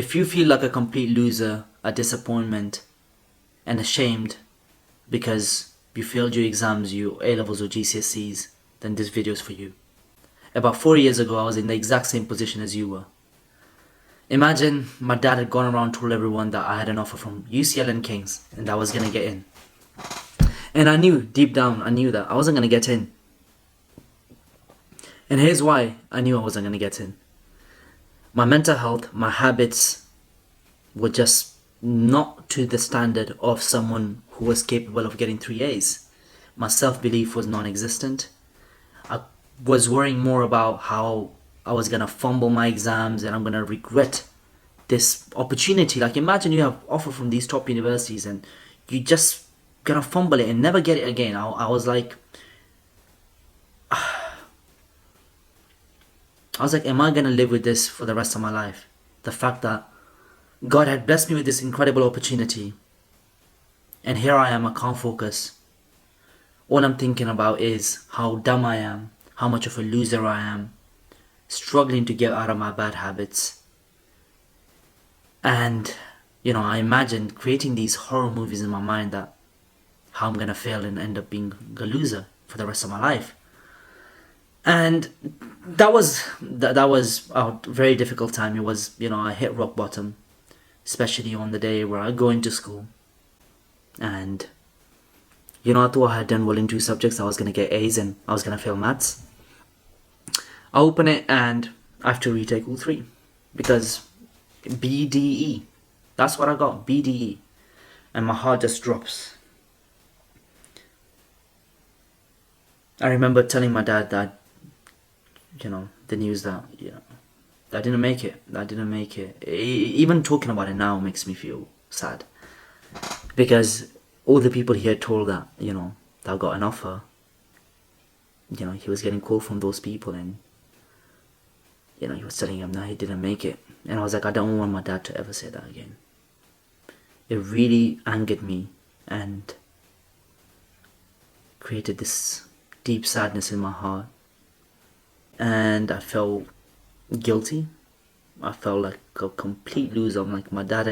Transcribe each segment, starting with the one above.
If you feel like a complete loser, a disappointment, and ashamed because you failed your exams, your A-levels or GCSEs, then this video is for you. About 4 years ago, I was in the exact same position as you were. Imagine my dad had gone around and told everyone that I had an offer from UCL and King's and that I was going to get in. And I knew, deep down, I knew that I wasn't going to get in. And here's why I knew I wasn't going to get in. My mental health, my habits were just not to the standard of someone who was capable of getting 3 A's. My self-belief was non-existent. I was worrying more about how I was going to fumble my exams and I'm going to regret this opportunity. Like, imagine you have offer from these top universities and you just going to fumble it and never get it again. I was like, am I going to live with this for the rest of my life? The fact that God had blessed me with this incredible opportunity and here I am, I can't focus. All I'm thinking about is how dumb I am, how much of a loser I am, struggling to get out of my bad habits. And, I imagined creating these horror movies in my mind that how I'm going to fail and end up being a loser for the rest of my life. And that was a very difficult time. It was, I hit rock bottom, especially on the day where I go into school. And, I thought I had done well in 2 subjects. I was going to get A's and I was going to fail maths. I open it and I have to retake all 3 because BDE, that's what I got, BDE, and my heart just drops. I remember telling my dad that, the news that, I didn't make it. Even talking about it now makes me feel sad because all the people he had told that, that I got an offer, he was getting call from those people and, he was telling him that he didn't make it. And I was like, I don't want my dad to ever say that again. It really angered me and created this deep sadness in my heart. And I felt guilty. I felt like a complete loser. I'm like, my dad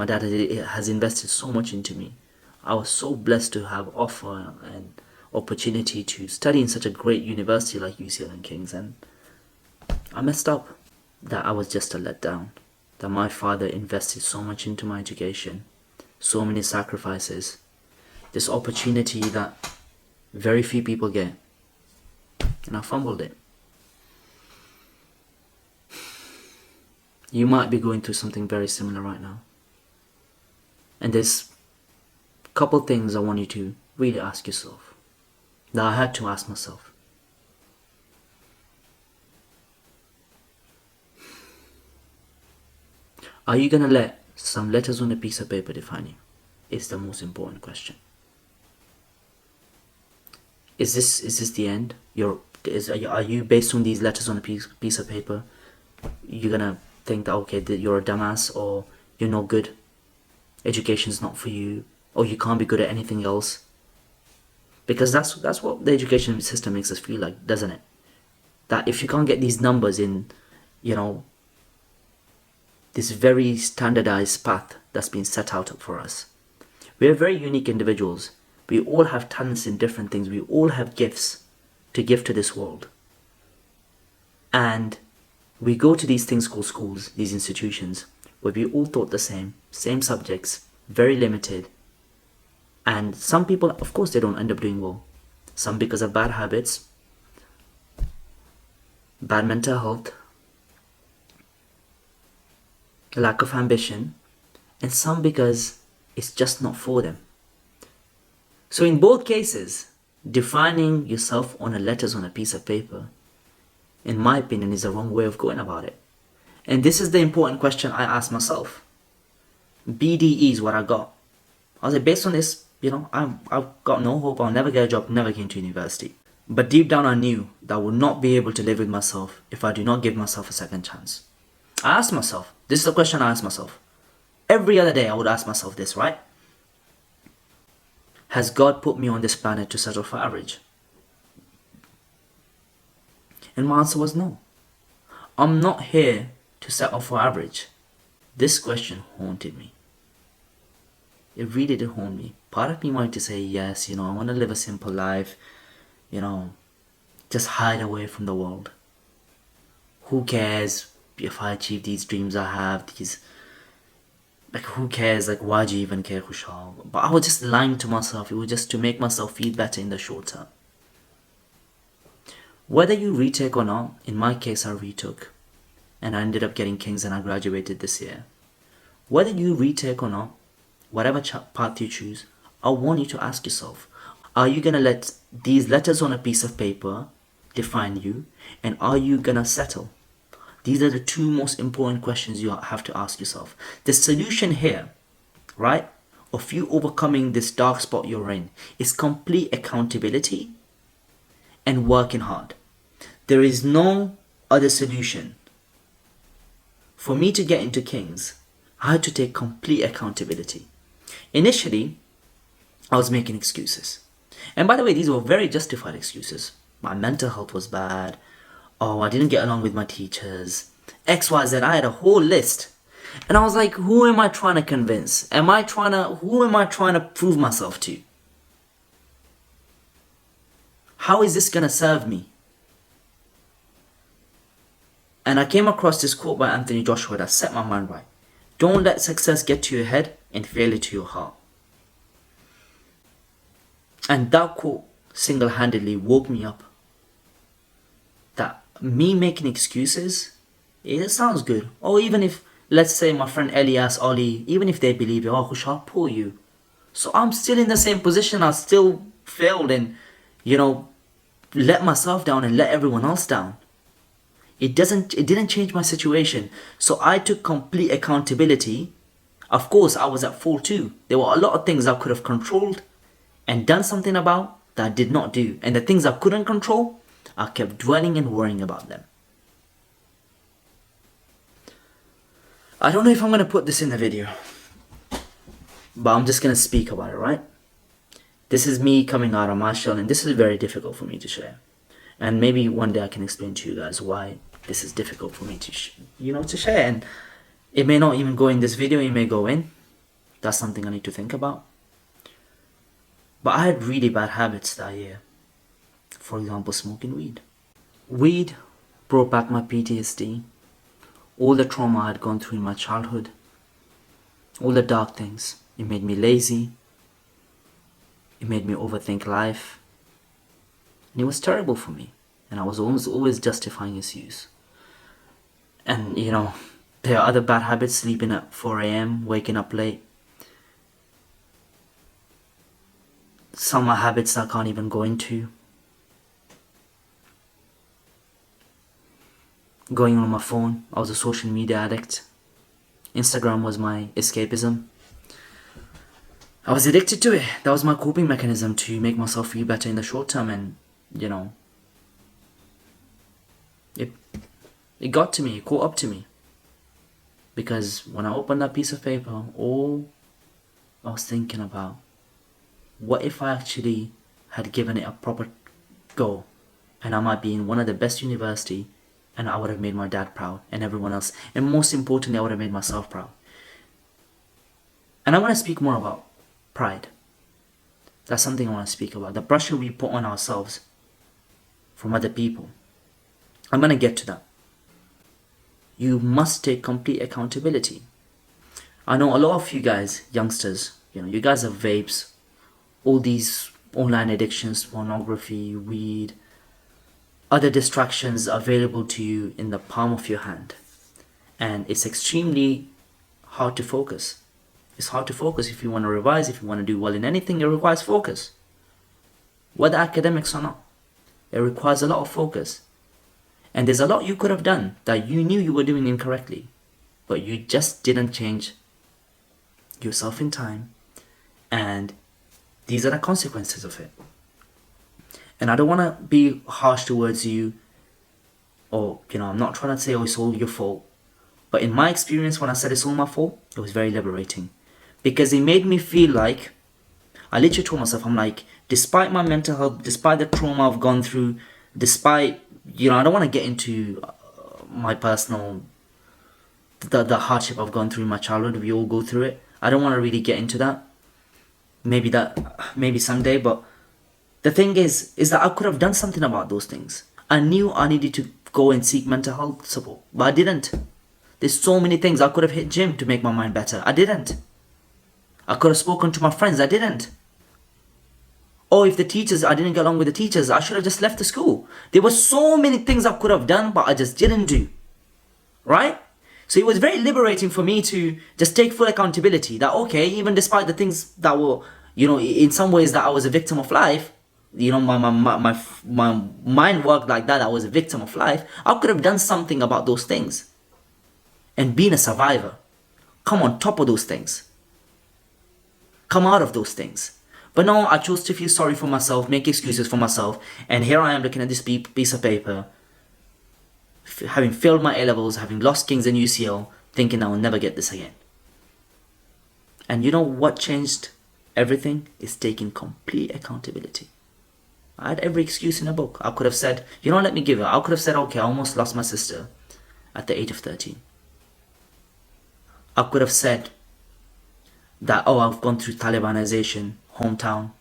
has invested so much into me. I was so blessed to have offer and opportunity to study in such a great university like UCL and King's, and I messed up. That I was just a letdown. That my father invested so much into my education, so many sacrifices, this opportunity that very few people get, and I fumbled it. You might be going through something very similar right now. And there's a couple things I want you to really ask yourself, that I had to ask myself. Are you going to let some letters on a piece of paper define you? It's the most important question. Is this the end? Are you based on these letters on a piece of paper? You're going to think that, okay, that you're a dumbass or you're no good. Education's not for you, or you can't be good at anything else. Because that's what the education system makes us feel like, doesn't it? That if you can't get these numbers in, this very standardized path that's been set out for us. We are very unique individuals. We all have talents in different things. We all have gifts to give to this world. And we go to these things called schools, these institutions, where we all taught the same subjects, very limited. And some people, of course, they don't end up doing well. Some because of bad habits, bad mental health, lack of ambition, and some because it's just not for them. So in both cases, defining yourself on the letters on a piece of paper, in my opinion, is the wrong way of going about it. And this is the important question I asked myself. BDE is what I got. I was like, based on this, I've got no hope. I'll never get a job, never get into university. But deep down I knew that I would not be able to live with myself if I do not give myself a second chance. I asked myself, this is the question I asked myself. Every other day I would ask myself this, right? Has God put me on this planet to settle for average? And my answer was no. I'm not here to settle for average. This question haunted me. It really did haunt me. Part of me wanted to say, yes, I want to live a simple life, just hide away from the world. Who cares if I achieve these dreams I have, who cares, why do you even care, Khushal? But I was just lying to myself. It was just to make myself feel better in the short term. Whether you retake or not, in my case I retook. And I ended up getting King's and I graduated this year. Whether you retake or not, whatever path you choose, I want you to ask yourself, are you going to let these letters on a piece of paper define you? And are you going to settle? These are the two most important questions you have to ask yourself. The solution here, right, of you overcoming this dark spot you're in is complete accountability and working hard. There is no other solution. For me to get into King's, I had to take complete accountability. Initially, I was making excuses. And by the way, these were very justified excuses. My mental health was bad. Oh, I didn't get along with my teachers. XYZ, I had a whole list. And I was like, who am I trying to convince? Who am I trying to prove myself to? How is this going to serve me? And I came across this quote by Anthony Joshua that set my mind right. Don't let success get to your head and failure to your heart. And that quote single-handedly woke me up. That me making excuses, it sounds good. Or even if, let's say my friend Elias, Oli, even if they believe it, oh Khushal, poor you. So I'm still in the same position. I still failed and, let myself down and let everyone else down. It didn't change my situation. So I took complete accountability. Of course, I was at fault too. There were a lot of things I could have controlled and done something about that I did not do. And the things I couldn't control, I kept dwelling and worrying about them. I don't know if I'm going to put this in the video, but I'm just going to speak about it, right? This is me coming out of my shell, and this is very difficult for me to share. And maybe one day I can explain to you guys why this is difficult for me to share. And it may not even go in this video, it may go in. That's something I need to think about. But I had really bad habits that year. For example, smoking weed. Weed brought back my PTSD. All the trauma I had gone through in my childhood. All the dark things. It made me lazy. It made me overthink life. And it was terrible for me. And I was always justifying its use. And there are other bad habits, sleeping at 4 a.m., waking up late. Some are habits I can't even go into. Going on my phone, I was a social media addict. Instagram was my escapism. I was addicted to it. That was my coping mechanism to make myself feel better in the short term, and it got to me, it caught up to me. Because when I opened that piece of paper, all I was thinking about, what if I actually had given it a proper go, and I might be in one of the best university, and I would have made my dad proud and everyone else, and most importantly, I would have made myself proud. And I want to speak more about pride. That's something I want to speak about. The pressure we put on ourselves from other people. I'm going to get to that. You must take complete accountability. I know a lot of you guys, youngsters, you guys have vapes, all these online addictions, pornography, weed, other distractions available to you in the palm of your hand. And it's extremely hard to focus. It's hard to focus if you want to revise, if you want to do well in anything, it requires focus. Whether academics or not, it requires a lot of focus. And there's a lot you could have done that you knew you were doing incorrectly, but you just didn't change yourself in time. And these are the consequences of it. And I don't want to be harsh towards you, or, I'm not trying to say, oh, it's all your fault. But in my experience, when I said it's all my fault, it was very liberating. Because it made me feel like, I literally told myself, I'm like, despite my mental health, despite the trauma I've gone through, despite, I don't want to get into my personal the hardship I've gone through in my childhood. We all go through it. I don't want to really get into that. Maybe someday, but the thing is that I could have done something about those things. I knew I needed to go and seek mental health support, but I didn't. There's so many things. I could have hit gym to make my mind better. I didn't. I could have spoken to my friends. I didn't. Or if I didn't get along with the teachers, I should have just left the school. There were so many things I could have done, but I just didn't do. Right? So it was very liberating for me to just take full accountability that, okay, even despite the things that were, in some ways that I was a victim of life, my mind worked like that. I was a victim of life. I could have done something about those things and been a survivor. Come on top of those things. Come out of those things. But no, I chose to feel sorry for myself, make excuses for myself, and here I am looking at this piece of paper, having failed my A-levels, having lost King's and UCL, thinking I will never get this again. And you know what changed everything? Is taking complete accountability. I had every excuse in the book. I could have said, let me give it. I could have said, okay, I almost lost my sister at the age of 13. I could have said that, I've gone through Talibanization, hometown.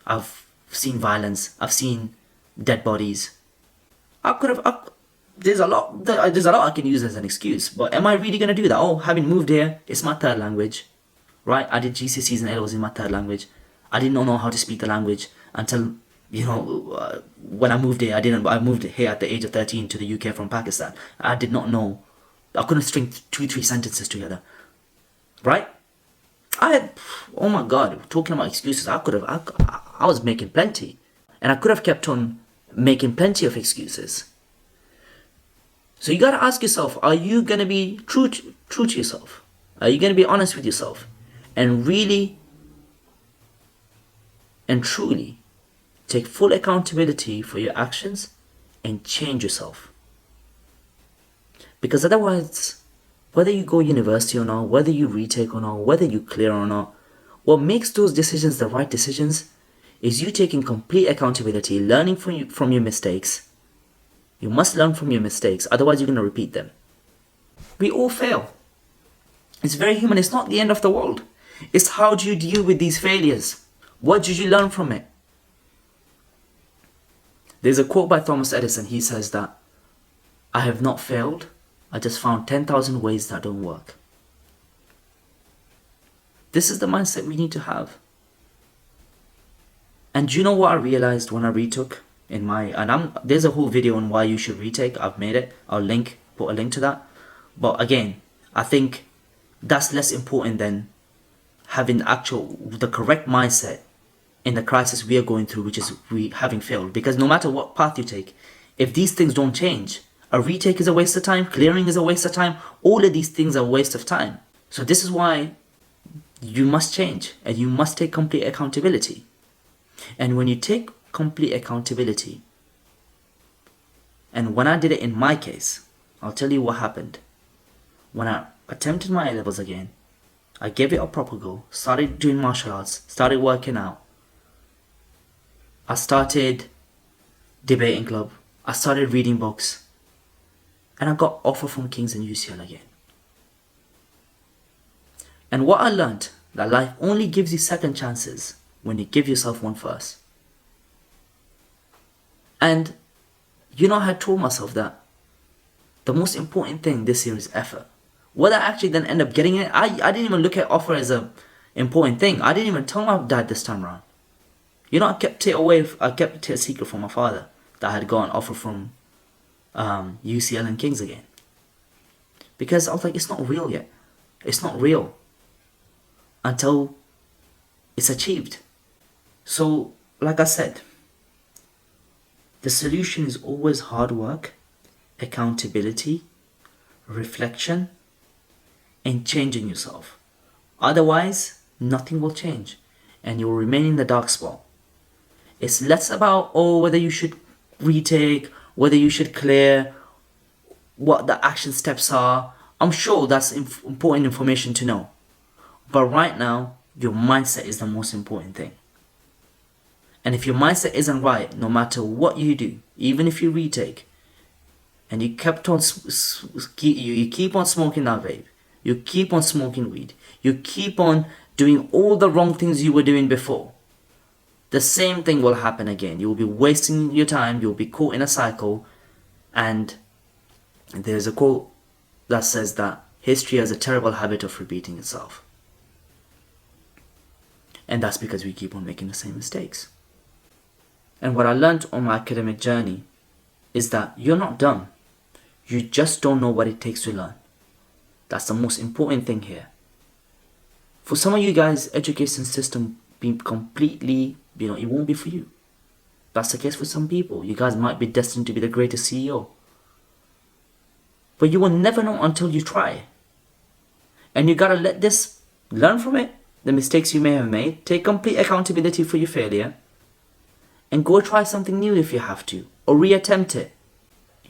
I've seen violence. I've seen dead bodies. There's a lot I can use as an excuse. But am I really going to do that? Having moved here, it's my third language. Right? I did GCSEs and A-levels in my third language. I did not know how to speak the language until, when I moved here. I moved here at the age of 13 to the UK from Pakistan. I did not know. I couldn't string 2-3 sentences together. Right? Oh my God, talking about excuses, I was making plenty. And I could have kept on making plenty of excuses. So you gotta ask yourself, are you gonna be true to yourself? Are you gonna be honest with yourself? And really and truly take full accountability for your actions and change yourself. Because otherwise, whether you go university or not, whether you retake or not, whether you clear or not, what makes those decisions the right decisions is you taking complete accountability, learning from your mistakes. You must learn from your mistakes, otherwise you're going to repeat them. We all fail. It's very human. It's not the end of the world. It's how do you deal with these failures? What did you learn from it? There's a quote by Thomas Edison. He says that, I have not failed. I just found 10,000 ways that don't work. This is the mindset we need to have. And do you know what I realized when I retook? There's a whole video on why you should retake. I've made it. I'll put a link to that. But again, I think that's less important than having the correct mindset in the crisis we are going through, which is we having failed. Because no matter what path you take, if these things don't change, a retake is a waste of time, clearing is a waste of time, all of these things are a waste of time. So this is why you must change and you must take complete accountability. And when you take complete accountability, and when I did it in my case, I'll tell you what happened. When I attempted my A-levels again, I gave it a proper go, started doing martial arts, started working out. I started debating club, I started reading books, and I got offer from King's and UCL again. And what I learned, that life only gives you second chances when you give yourself one first. And I had told myself that the most important thing this year is effort. Whether I actually then end up getting it, I didn't even look at offer as a important thing. I didn't even tell my dad this time around. I kept it a secret from my father that I had got an offer from UCL and King's again. Because I was like, it's not real yet. It's not real until it's achieved. So, like I said, the solution is always hard work, accountability, reflection, and changing yourself. Otherwise, nothing will change and you'll remain in the dark spot. It's less about, whether you should retake, whether you should clear, what the action steps are. I'm sure that's important information to know. But right now, your mindset is the most important thing. And if your mindset isn't right, no matter what you do, even if you retake, and you kept on, you keep on smoking that vape, you keep on smoking weed, you keep on doing all the wrong things you were doing before, the same thing will happen again. You will be wasting your time, you'll be caught in a cycle. And there's a quote that says that history has a terrible habit of repeating itself. And that's because we keep on making the same mistakes. And what I learned on my academic journey is that you're not dumb. You just don't know what it takes to learn. That's the most important thing here. For some of you guys, education system be completely, it won't be for you. That's the case for some people. You guys might be destined to be the greatest CEO. But you will never know until you try. And you gotta learn from it, the mistakes you may have made, take complete accountability for your failure, and go try something new if you have to, or reattempt it.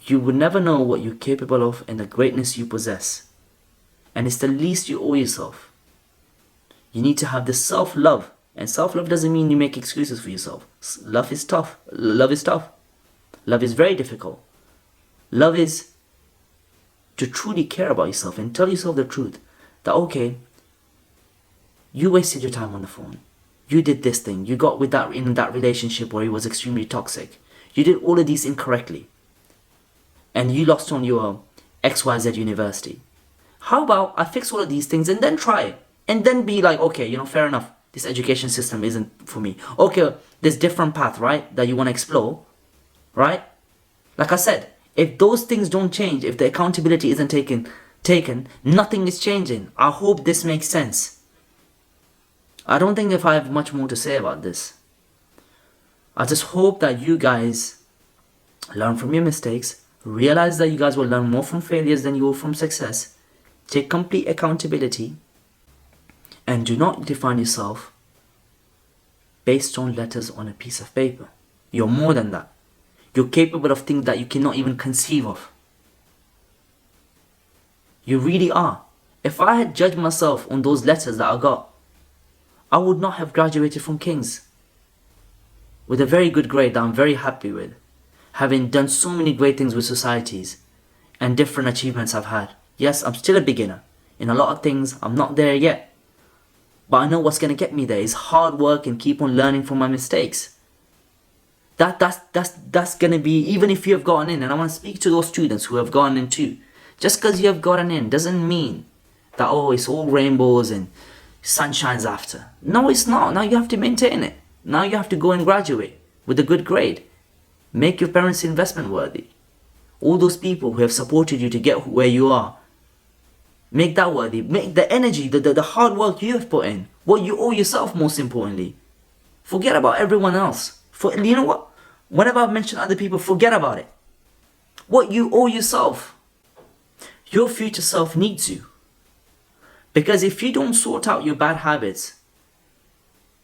You will never know what you're capable of and the greatness you possess. And it's the least you owe yourself. You need to have this self-love. And self-love doesn't mean you make excuses for yourself. Love is tough. Love is tough. Love is very difficult. Love is to truly care about yourself and tell yourself the truth. That, okay, you wasted your time on the phone. You did this thing. You got in that relationship where it was extremely toxic. You did all of these incorrectly. And you lost on your XYZ university. How about I fix all of these things and then try it? And then be like, okay, fair enough. This education system isn't for me. Okay, there's different path, right? That you want to explore, right? Like I said, if those things don't change, if the accountability isn't taken, nothing is changing. I hope this makes sense. I don't think if I have much more to say about this. I just hope that you guys learn from your mistakes, realize that you guys will learn more from failures than you will from success, take complete accountability, and do not define yourself based on letters on a piece of paper. You're more than that. You're capable of things that you cannot even conceive of. You really are. If I had judged myself on those letters that I got, I would not have graduated from King's with a very good grade that I'm very happy with, having done so many great things with societies and different achievements I've had. Yes, I'm still a beginner. In a lot of things, I'm not there yet. But I know what's going to get me there is hard work and keep on learning from my mistakes. That's going to be, even if you have gotten in, and I want to speak to those students who have gotten in too. Just because you have gotten in doesn't mean that, it's all rainbows and sunshine's after. No, it's not. Now you have to maintain it. Now you have to go and graduate with a good grade. Make your parents investment worthy. All those people who have supported you to get where you are, make that worthy. Make the energy, the hard work you have put in, what you owe yourself most importantly. Forget about everyone else. You know what? Whenever I mention other people, forget about it. What you owe yourself. Your future self needs you. Because if you don't sort out your bad habits,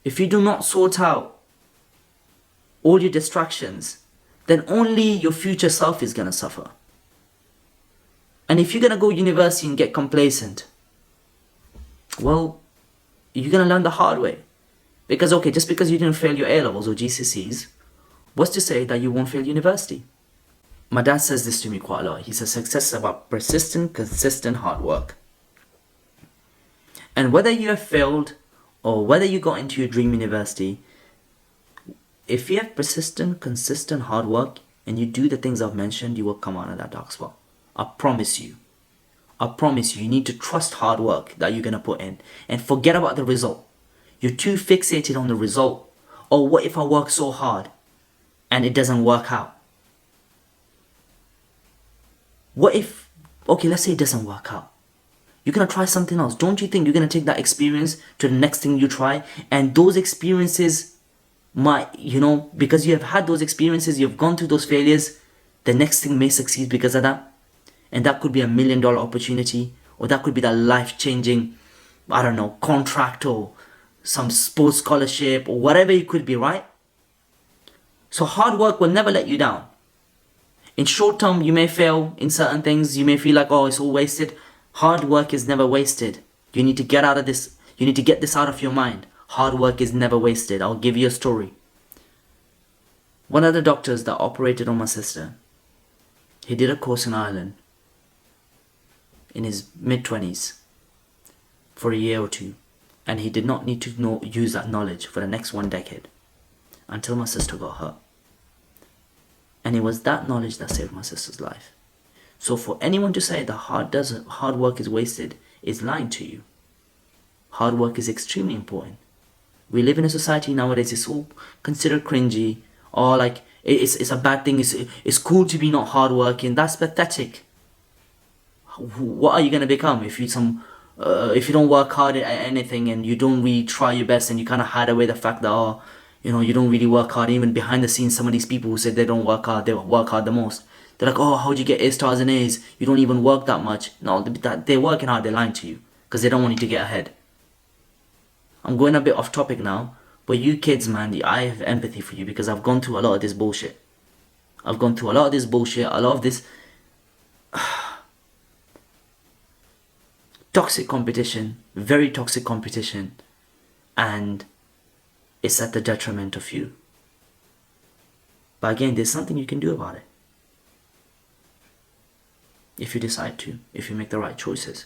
if you do not sort out all your distractions, then only your future self is going to suffer. And if you're going to go to university and get complacent, well, you're going to learn the hard way. Because, just because you didn't fail your A-levels or GCSEs, what's to say that you won't fail university? My dad says this to me quite a lot. He says success is about persistent, consistent hard work. And whether you have failed or whether you got into your dream university, if you have persistent, consistent hard work and you do the things I've mentioned, you will come out of that dark spot. I promise you. I promise you. You need to trust hard work that you're going to put in and forget about the result. You're too fixated on the result. Or what if I work so hard and it doesn't work out? What if, let's say it doesn't work out. You're going to try something else. Don't you think you're going to take that experience to the next thing you try? And those experiences might, because you have had those experiences, you've gone through those failures, the next thing may succeed because of that. And that could be $1 million opportunity, or that could be that life-changing, contract or some sports scholarship or whatever it could be, right? So hard work will never let you down. In short term, you may fail in certain things. You may feel like, it's all wasted. Hard work is never wasted. You need to get out of this. You need to get this out of your mind. Hard work is never wasted. I'll give you a story. One of the doctors that operated on my sister, He did a course in Ireland in his mid-20s for a year or two, and he did not need to use that knowledge for the next 1 decade until my sister got hurt. And it was that knowledge that saved my sister's life. So for anyone to say that hard work is wasted is lying to you. Hard work is extremely important. We live in a society nowadays, it's all considered cringy, or like it's a bad thing, it's cool to be not hardworking. That's pathetic. What are you gonna become if you don't work hard at anything and you don't really try your best and you kind of hide away the fact that you don't really work hard. Even behind the scenes, some of these people who said they don't work hard, they work hard the most. They're like, oh, how'd you get A stars and A's? You don't even work that much. No, they're working hard, they're lying to you because they don't want you to get ahead. I'm going a bit off topic now, but you kids, man, I have empathy for you because I've gone through a lot of this bullshit. A lot of this toxic competition, very toxic competition, and it's at the detriment of you. But again, there's something you can do about it. If you decide to, if you make the right choices.